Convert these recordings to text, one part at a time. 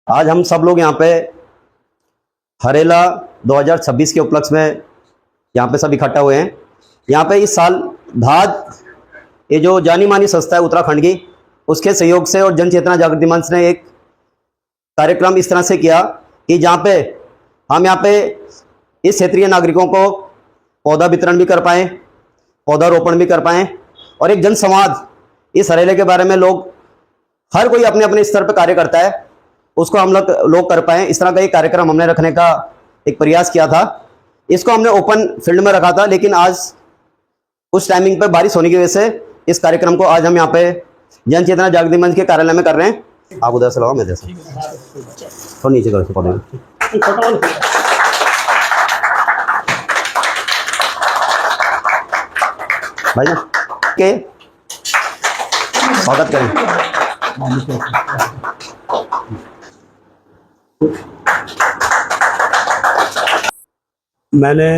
आज हम सब लोग यहाँ पे हरेला 2026 के उपलक्ष्य में यहाँ पे सब इकट्ठा हुए हैं। यहाँ पे इस साल धाद, ये जो जानी मानी संस्था है उत्तराखंड की, उसके सहयोग से और जन चेतना जागृति मंच ने एक कार्यक्रम इस तरह से किया कि जहाँ पे हम यहाँ पे इस क्षेत्रीय नागरिकों को पौधा वितरण भी कर पाएँ, पौधारोपण भी कर पाएँ और एक जन संवाद इस हरेले के बारे में लोग हर कोई अपने अपने स्तर पर कार्य करता है, उसको हम लोग कर पाएँ। इस तरह का एक कार्यक्रम हमने रखने का एक प्रयास किया था। इसको हमने ओपन फील्ड में रखा था, लेकिन आज उस टाइमिंग पर बारिश होने की वजह से इस कार्यक्रम को आज हम यहाँ पे जन चेतना जागृति मंच के कार्यालय में कर रहे हैं। आप उधर से लगाओ, मैं इधर से थोड़ा नीचे करो पौधे। भाई ना के स्वागत करें। मैंने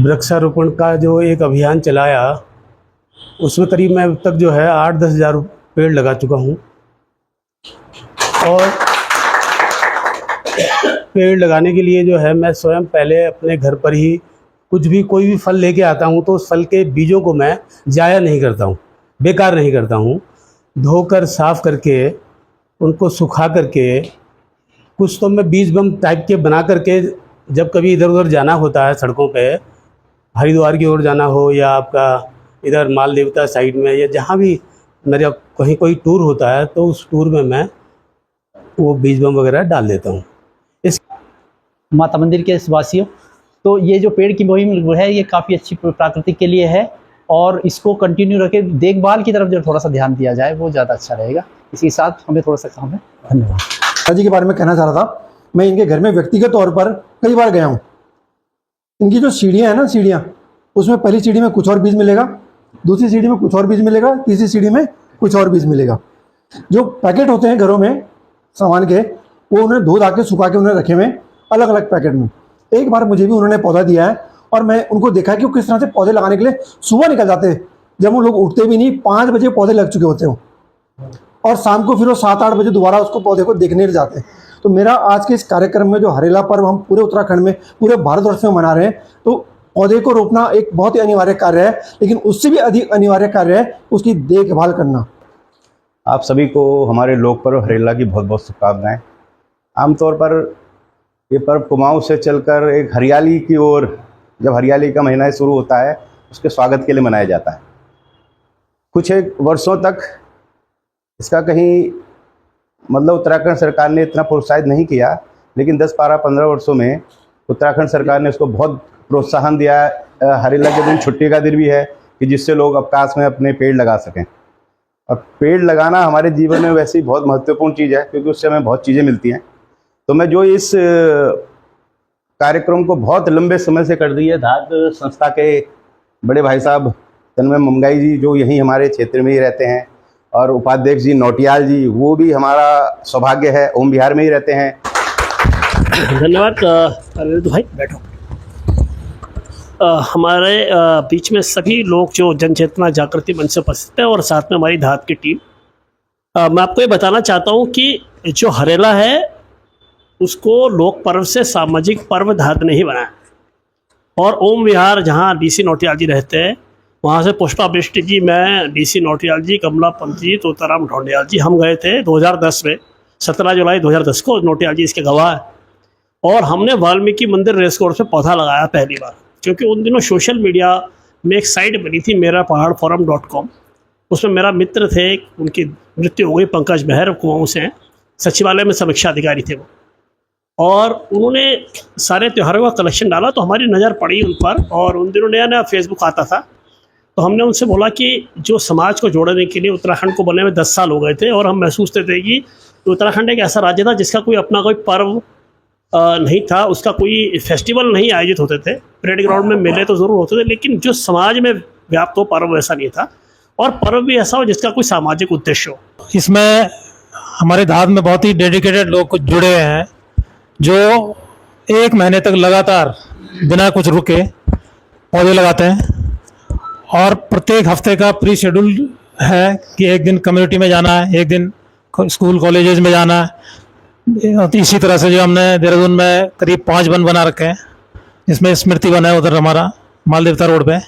वृक्षारोपण का जो एक अभियान चलाया, उसमें करीब मैं अब तक जो है 8-10 हज़ार पेड़ लगा चुका हूँ। और पेड़ लगाने के लिए जो है मैं स्वयं पहले अपने घर पर ही कोई भी फल लेके आता हूँ तो उस फल के बीजों को मैं ज़ाया नहीं करता हूँ, बेकार नहीं करता हूँ। धोकर साफ़ करके उनको सुखा करके कुछ तो मैं बीज बम टाइप के बना करके, जब कभी इधर उधर जाना होता है सड़कों पे, हरिद्वार की ओर जाना हो या आपका इधर माल देवता साइड में या जहाँ भी मेरा कहीं कोई टूर होता है, तो उस टूर में मैं वो बीज बम वगैरह डाल देता हूँ। इस माता मंदिर के वासियों, तो ये जो पेड़ की मुहिम है ये काफ़ी अच्छी प्रकृति के लिए है और इसको कंटिन्यू रखे, देखभाल की तरफ जो थोड़ा सा ध्यान दिया जाए वो ज़्यादा अच्छा रहेगा। इसी के साथ हमें थोड़ा सा काम है। धन्यवाद। जी के बारे में कहना चाह रहा था, मैं इनके घर में व्यक्तिगत तौर पर कई बार गया हूँ। इनकी जो सीढ़ियाँ हैं ना, सीढ़ियाँ, उसमें पहली सीढ़ी में कुछ और बीज मिलेगा, दूसरी सीढ़ी में कुछ और बीज मिलेगा, तीसरी सीढ़ी में कुछ और बीज मिलेगा। जो पैकेट होते हैं घरों में सामान के, वो उन्हें धो धा के सुखा के उन्हें रखे हुए अलग अलग पैकेट में। एक बार मुझे भी उन्होंने पौधा दिया है और मैं उनको देखा कि वो किस तरह से पौधे लगाने के लिए सुबह निकल जाते हैं, जब वो लोग उठते भी नहीं, 5 बजे पौधे लग चुके होते हो, और शाम को फिर वो 7-8 बजे दोबारा उसको पौधे को देखने जाते हैं। तो मेरा आज के इस कार्यक्रम में जो हरेला पर्व हम पूरे उत्तराखंड में, पूरे भारतवर्ष में मना रहे हैं, तो पौधे को रोपना एक बहुत ही अनिवार्य कार्य है, लेकिन उससे भी अधिक अनिवार्य कार्य है उसकी देखभाल करना। आप सभी को हमारे लोक पर्व हरेला की बहुत बहुत शुभकामनाएं। आमतौर पर ये पर्व कुमाऊं से चलकर एक हरियाली की ओर, जब हरियाली का महीना शुरू होता है, उसके स्वागत के लिए मनाया जाता है। कुछ एक वर्षों तक इसका कहीं मतलब उत्तराखंड सरकार ने इतना प्रोत्साहित नहीं किया, लेकिन 10, 12, 15 वर्षों में उत्तराखंड सरकार ने उसको बहुत प्रोत्साहन दिया है। हरेला के दिन छुट्टी का दिन भी है कि जिससे लोग अवकाश में अपने पेड़ लगा सकें। और पेड़ लगाना हमारे जीवन में वैसे ही बहुत महत्वपूर्ण चीज़ है, क्योंकि उससे हमें बहुत चीज़ें मिलती हैं। तो मैं जो इस कार्यक्रम को बहुत लंबे समय से कर रही है, धाद संस्था के बड़े भाई साहब तन्मय मंगाई जी, जो यहीं हमारे क्षेत्र में ही रहते हैं, और उपाध्यक्ष जी नौटियाल जी, वो भी हमारा सौभाग्य है, ओम बिहार में ही रहते हैं। धन्यवाद। अनिरुद्ध भाई बैठो। हमारे बीच में सभी लोग जो जन चेतना जागृति मंच से उपस्थित है और साथ में हमारी धाद की टीम। मैं आपको ये बताना चाहता हूँ कि जो हरेला है उसको लोक पर्व से सामाजिक पर्व धाद ने ही बनाया। और ओम विहार जहाँ डीसी नौटियाल जी रहते हैं, वहाँ से पुष्पा बिष्ट जी, मैं, डीसी नौटियाल जी, कमला पंत जी, तोताराम ढोंडियाल जी, हम गए थे 2010 में, 17 जुलाई 2010 को। नौटियाल जी इसके गवाह है। और हमने वाल्मीकि मंदिर रेस कोर्स में पौधा लगाया पहली बार, क्योंकि उन दिनों सोशल मीडिया में एक साइट बनी थी merapahadforum.com। उसमें मेरा मित्र थे, उनकी मृत्यु हो गई, पंकज मेहर, कुमाऊं से हैं, सचिवालय में समीक्षा अधिकारी थे वो। और उन्होंने सारे त्योहारों का कलेक्शन डाला, तो हमारी नज़र पड़ी उन पर। और उन दिनों नया नया फेसबुक आता था, तो हमने उनसे बोला कि जो समाज को जोड़ने के लिए उत्तराखंड को बने हुए 10 साल हो गए थे, और हम महसूस करते थे कि उत्तराखंड एक ऐसा राज्य था जिसका कोई अपना कोई पर्व नहीं था, उसका कोई फेस्टिवल नहीं आयोजित होते थे। परेड ग्राउंड में मेले तो ज़रूर होते थे, लेकिन जो समाज में व्याप्त हो पर्व वैसा नहीं था, और पर्व भी ऐसा हो जिसका कोई सामाजिक उद्देश्य हो। इसमें हमारे धाद में बहुत ही डेडिकेटेड लोग जुड़े हुए हैं, जो 1 महीने तक लगातार बिना कुछ रुके पौधे लगाते हैं। और प्रत्येक हफ्ते का प्री शेड्यूल है कि एक दिन कम्युनिटी में जाना है, एक दिन स्कूल कॉलेजेस में जाना है। तो इसी तरह से जो हमने देहरादून में करीब 5 वन बना रखे हैं, जिसमें स्मृति वन है उधर हमारा मालदेवता रोड पे,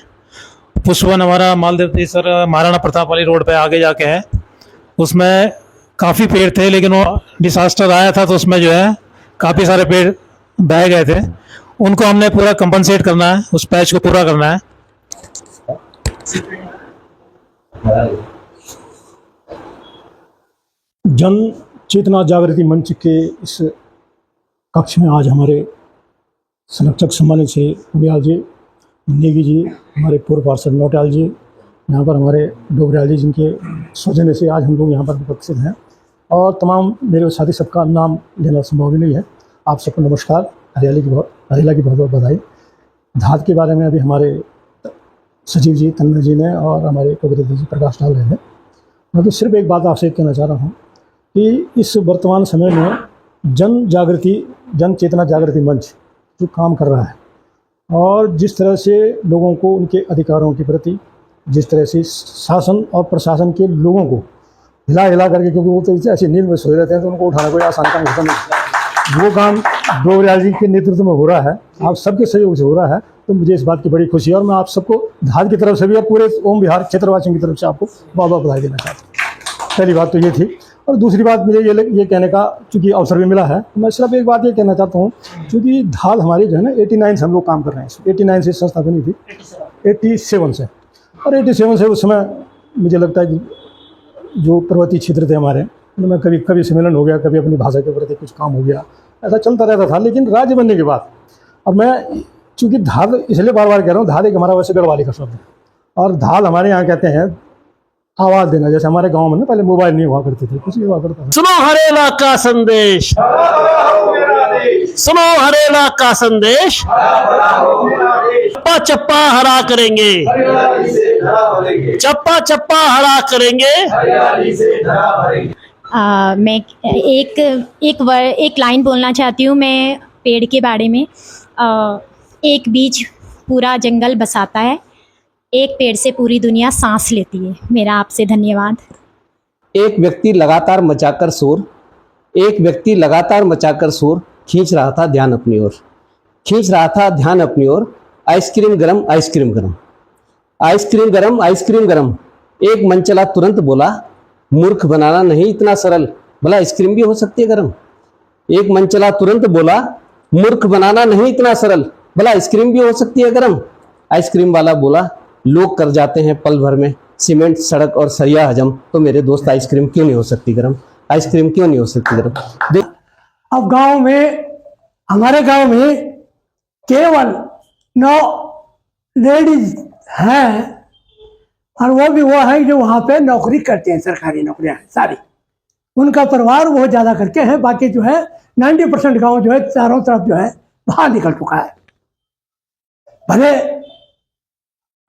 पुष्प वन हमारा मालदेवतेश्वर महाराणा प्रताप वाली रोड पे आगे जाके है। उसमें काफ़ी पेड़ थे, लेकिन वो डिसास्टर आया था तो उसमें जो है काफ़ी सारे पेड़ बह गए थे। उनको हमने पूरा कंपनसेट करना है, उस पैच को पूरा करना है। जन चेतना जागृति मंच के इस कक्ष में आज हमारे संरक्षक सम्मानित से उनियाल जी, नेगी जी, हमारे पूर्व पार्षद नौटियाल जी, यहाँ पर हमारे डोबरियाल जी, जिनके सौजन्य से आज हम लोग यहाँ पर उपस्थित हैं, और तमाम मेरे साथी सबका नाम लेना संभव भी नहीं है। आप सबको नमस्कार। हरियाला की बहुत बहुत बधाई। धात के बारे में अभी हमारे सचिव जी तन्मय जी ने और हमारे डोबरियाल जी प्रकाश डाल रहे हैं। मैं तो सिर्फ एक बात आपसे कहना चाह रहा हूँ कि इस वर्तमान समय में जन चेतना जागृति मंच जो काम कर रहा है, और जिस तरह से लोगों को उनके अधिकारों के प्रति, जिस तरह से शासन और प्रशासन के लोगों को हिला करके, क्योंकि वो तो ऐसी नींद में सोए रहते हैं तो उनको उठाना कोई आसान काम होता नहीं, वो काम डोबरियाल जी के नेतृत्व में हो रहा है, आप सबके सहयोग से हो रहा है। तो मुझे इस बात की बड़ी खुशी है, और मैं आप सबको धाद की तरफ से भी और पूरे ओम बिहार क्षेत्रवासियों की तरफ से आपको बहुत बहुत बधाई देना चाहता हूँ। पहली बात तो ये थी। और दूसरी बात मुझे ये कहने का चूँकि अवसर भी मिला है, मैं सिर्फ एक बात ये कहना चाहता हूँ, चूँकि धाद हमारी जो है ना 89 से हम लोग काम कर रहे हैं। 89 से संस्था बनी थी, 87 से, और 87 से उस समय मुझे लगता है कि जो पर्वतीय क्षेत्र थे हमारे, उनमें कभी सम्मेलन हो गया, कभी अपनी भाषा के प्रति कुछ काम हो गया, ऐसा चलता रहता था। लेकिन राज्य बनने के बाद, और मैं चूँकि धाद इसलिए बार बार कह रहा हूँ, धाद एक हमारा वैसे गढ़वाली का शब्द है, और धाद हमारे यहाँ कहते हैं आवाज़ देना। जैसे हमारे गांव में ना पहले मोबाइल नहीं हुआ करते थे, कुछ नहीं हुआ करता था। सुनो हरेला का संदेश, सुनो हरेला का संदेश, चप्पा चप्पा हरा करेंगे, चप्पा चप्पा हरा करेंगे। मैं एक लाइन बोलना चाहती हूँ मैं पेड़ के बारे में। एक बीज पूरा जंगल बसाता है, एक पेड़ से पूरी दुनिया सांस लेती है। मेरा आपसे धन्यवाद। एक व्यक्ति लगातार मचाकर शोर खींच रहा था ध्यान अपनी ओर, आइसक्रीम गरम, आइसक्रीम गरम, आइसक्रीम गरम, आइसक्रीम गरम। एक मन चला तुरंत बोला, मूर्ख बनाना नहीं इतना सरल, भला आइसक्रीम भी हो सकती है गरम। एक मन चला तुरंत बोला, मूर्ख बनाना नहीं इतना सरल, भला आइसक्रीम भी हो सकती है गरम। आइसक्रीम वाला बोला, लोग कर जाते हैं पल भर में सीमेंट, सड़क और सरिया हजम, तो मेरे दोस्त आइसक्रीम क्यों नहीं हो सकती गरम, आइसक्रीम क्यों नहीं हो सकती गरम। अब गांव में, हमारे गांव में केवल 9 लेडीज हैं, और वो भी वो है जो वहाँ पे नौकरी करते हैं, सरकारी नौकरियां हैं सारी। उनका परिवार बहुत ज़्यादा करके है, बाकी जो है 90% गाँव जो है चारों तरफ जो है बाहर निकल चुका है। भले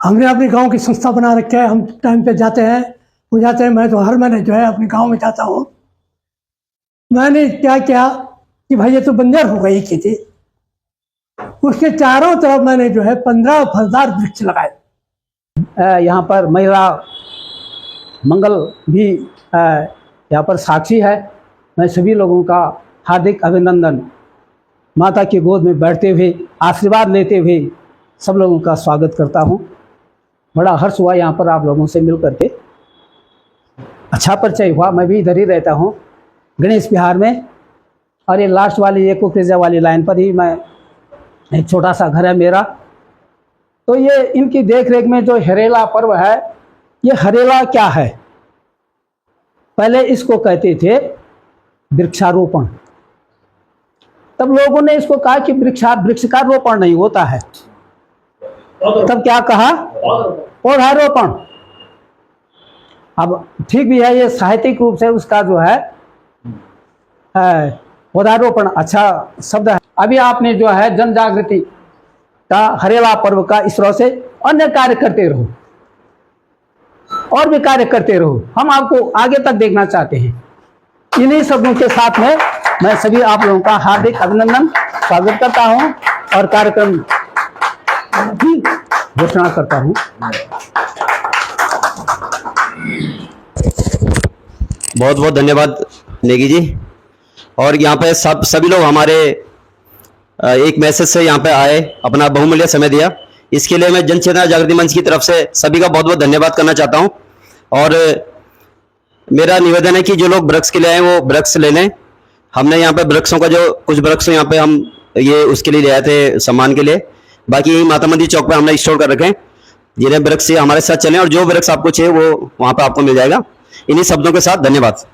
हमने अपने गांव की संस्था बना रखी है, हम टाइम पे जाते हैं, मैं तो हर महीने जो है अपने गांव में जाता हूँ। मैंने क्या किया कि भाई ये तो बंजर हो गई खेती, उसके चारों तरफ मैंने जो है 15 फलदार वृक्ष लगाए। यहाँ पर महिला मंगल भी यहाँ पर साक्षी है। मैं सभी लोगों का हार्दिक अभिनंदन, माता की गोद में बैठते हुए आशीर्वाद लेते हुए सब लोगों का स्वागत करता हूँ। बड़ा हर्ष हुआ यहाँ पर आप लोगों से मिल करके, अच्छा परिचय हुआ। मैं भी इधर ही रहता हूँ गणेश विहार में, और ये लास्ट वाली एको क्रेजा वाली लाइन पर ही मैं, एक छोटा सा घर है मेरा। तो ये इनकी देख रेख में जो हरेला पर्व है, ये हरेला क्या है? पहले इसको कहते थे वृक्षारोपण। तब लोगों ने इसको कहा कि वृक्ष का रोपण नहीं होता है, तब क्या कहा? पौधारोपण। अब ठीक भी है, ये साहित्यिक रूप से उसका जो है पौधारोपण अच्छा शब्द है। अभी आपने जो है जन जागृति का हरेला पर्व का इस तरह से अन्य कार्य करते रहो, और भी कार्य करते रहो। हम आपको आगे तक देखना चाहते हैं। इन्हीं शब्दों के साथ में मैं सभी आप लोगों का हार्दिक अभिनंदन स्वागत करता हूं, और कार्यक्रम की घोषणा करता हूं। बहुत बहुत धन्यवाद नेगी जी। और यहाँ पे सभी लोग हमारे एक मैसेज से यहाँ पे आए, अपना बहुमूल्य समय दिया, इसके लिए मैं जन चेतना जागृति मंच की तरफ से सभी का बहुत बहुत धन्यवाद करना चाहता हूँ। और मेरा निवेदन है कि जो लोग वृक्ष के लिए आए वो वृक्ष ले लें। हमने यहाँ पे वृक्षों का जो कुछ वृक्ष यहाँ पे हम ये उसके लिए ले आए थे सम्मान के लिए, बाकी माता मंदिर चौक पे हमने स्टोर कर रखे हैं। जिन्हें वृक्ष से हमारे साथ चलें और जो वृक्ष आपको चाहिए वो वहाँ पे आपको मिल जाएगा। इन्हीं शब्दों के साथ धन्यवाद।